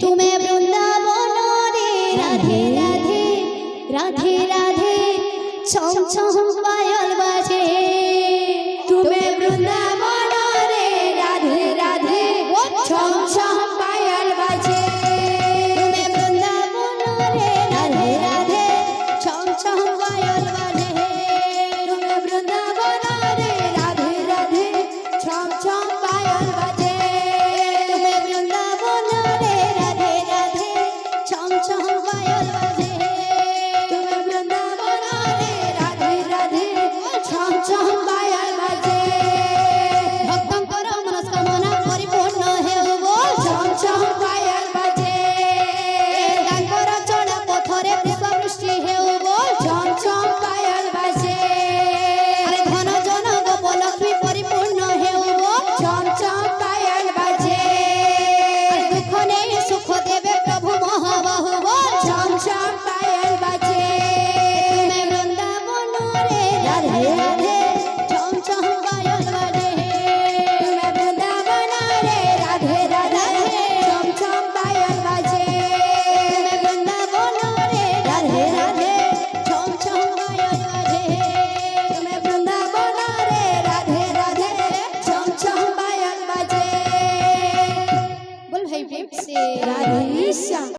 তুমি বৃন্দাবন রে রাধে রাধে রাধে রাধে ছম ছম পাयल বাজে তুমি বৃন্দাবন রে রাধে রাধে ছম ছম পাयल বাজে তুমি বৃন্দাবন রে রাধে রাধে ছম ছম পাयल বাজে তুমি বৃন্দাবন রে রাধে রাধে ছম ছম পাयल বাজে তুমি বৃন্দাবন রে রাধে রাধে ছম ছম পাयल বাজে